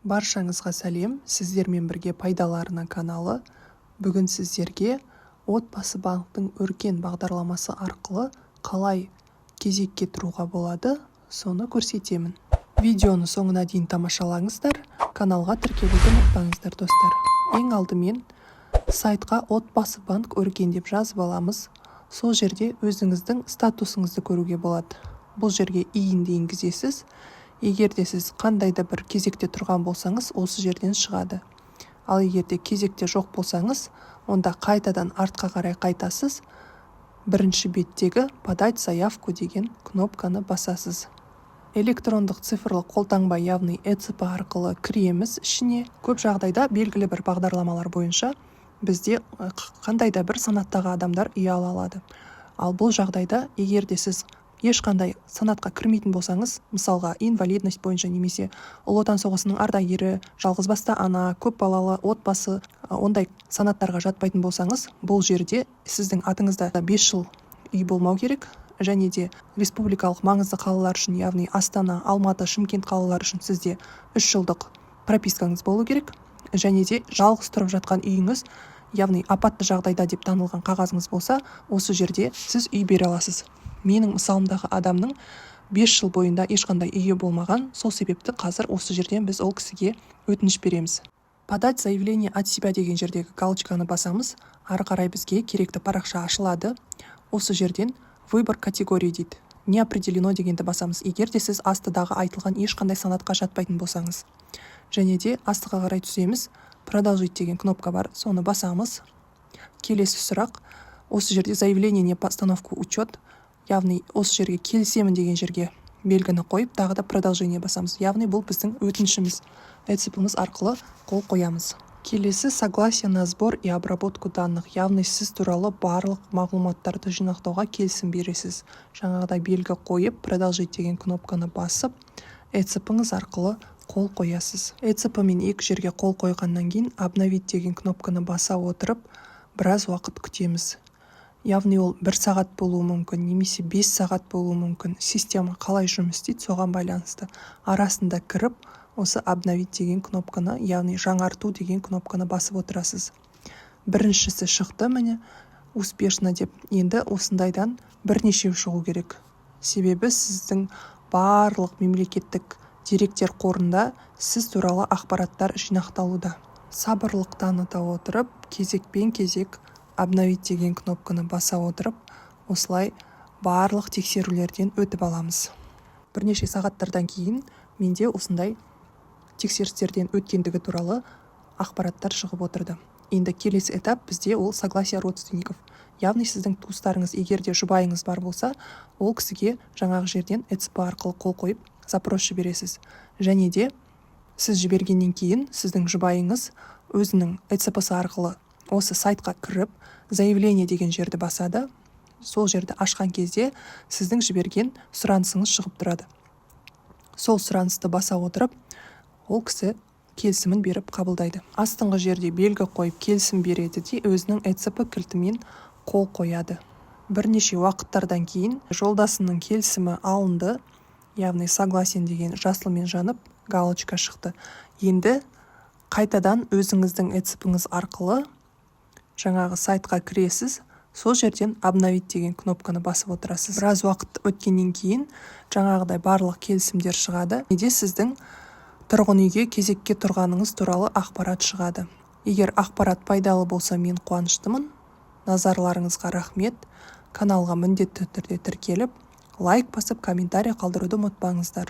Баршаңызға сәлем, сіздермен бірге пайдаларына каналы. Бүгін сіздерге отбасы банктың өркен бағдарламасы арқылы қалай кезекке тұруға болады, соны көрсетемін. Видеоны соңына дейін тамашалаңыздар, каналға тіркелуді ұмытпаңыздар достар. Ең алдымен сайтқа отбасы банк өркен деп жазып аламыз. Сол жерде өзіңіздің статусыңызды көруге болады. Бұл жерге иінді енгізесіз. Егер де сіз қандай да бір кезекте тұрған болсаңыз, осы жерден шығады. Ал егер де кезекте жоқ болсаңыз, онда қайтадан артқа қарай қайтасыз. Бірінші беттегі «Подать заявку» деген кнопканы басасыз. Электрондық цифрлық қолтаңба яғни ЭЦП арқылы кіреміз ішіне. Көп жағдайда белгілі бір бағдарламалар бойынша бізде қандай да бір санаттағы адамдар үй ала алады. Ал бұл жағдайда, егер де сіз ешқандай санатқа кірмейтін болсаңыз, мысалға инвалидность бойынша немесе Ұлы Отан соғысының ардагері, жалғызбасты ана, көп балалы отбасы, ондай санаттарға жатпайтын болсаңыз, бұл жерде сіздің атыңызда 5 жыл үй болмау керек, және де республикалық маңызды қалалар үшін, яғни Астана, Алматы, Шымкент қалалары үшін сізде 3 жылдық пропискаңыз болу керек, және де жалғыз тұрып жатқан үйіңіз, яғни апатты жағдайда деп танылған қағазыңыз болса, осы жерде сіз үй бере аласыз. Менің мысалымдағы адамның 5 жыл бойында ешқандай үйі болмаған, сол себепті қазір осы жерден біз ол кісіге өтініш береміз. Подать заявление от себя деген жердегі галочканы басамыз, ары қарай бізге керекті парақша ашылады. Осы жерден выбор категории дейді. Не определено дегенді басамыз, егер де сіз астыдағы айтылған ешқандай санатқа жатпайтын болсаңыз. Және де астыға қарай түсеміз, продолжить деген кнопка бар, соны басамыз. Келесі сұрақ, осы жерде заявление не постановку учет, яғни осы жерге келісемін деген жерге белгіні қойып, тағы да продолжение басамыз. Яғни бұл біздің өтінішіміз. ЭЦП-міз арқылы қол қоямыз. Келесі согласие на сбор и обработку данных, яғни сіз туралы барлық мағлұматтарды жинақтауға келісім бересіз. Жаңағыдай белгі қойып, продолжить деген кнопканы басып, ЭЦП-ңыз арқылы қол қоясыз. ЭЦП-мен екі жерге қол қойғаннан кейін обновить деген кнопканы баса отырып, біраз уақыт күтеміз. Яғни ол 1 сағат болуы мүмкін, немесе 5 сағат болуы мүмкін. Система қалай жұмыс істейді, соған байланысты. Арасында кіріп, осы обновить деген кнопканы, яғни жаңарту деген кнопканы басып отырасыз. Біріншісі шықты міне, успешно деп. Енді осындайдан бірнешеу шығу керек. Себебі сіздің барлық мемлекеттік деректер қорында сіз туралы ақпараттар жинақталуда. Сабырлық таныта отырып, кезекпен кезек обновить деген кнопканы баса отырып, осылай барлық тексерулерден өтіп аламыз. Бірнеше сағаттардан кейін менде осындай тексерістерден өткендігі туралы ақпараттар шығып отырды. Енді келесі этап бізде ол согласие родственников. Яғни сіздің туыстарыңыз, егер де жұбайыңыз бар болса, ол кісіге жаңағы жерден ЭЦП арқылы қол қойып, запросшы бересіз. Және де сіз жібергеннен кейін сіздің жұбайыңыз өзінің ЭЦП-сы арқылы осы сайтқа кіріп, заявление деген жерді басады. Сол жерді ашқан кезде сіздің жіберген сұранысыңыз шығып тұрады. Сол сұранысты баса отырып, ол кісі келісімін беріп қабылдайды. Астыңғы жерде белгі қойып келісім береді де өзінің ЭЦП кілтімен қол қояды. Бірнеше уақыттардан кейін жолдасының келісімі алынды, яғни согласен деген жасылмен жанып галочка шықты. Енді қайтадан өзіңіздің ЭЦП-ңыз арқылы жаңағы сайтқа кіресіз, сол жерден обновить деген кнопканы басып отырасыз. Біраз уақыт өткеннен кейін жаңағыдай барлық келісімдер шығады. Неде сіздің тұрғын үйге кезекке тұрғаныңыз туралы ақпарат шығады. Егер ақпарат пайдалы болса, мен қуаныштымын. Назарларыңызға рахмет. Каналға міндетті түрде тіркеліп, лайк басып, комментарий қалдыруды ұмытпаңыздар.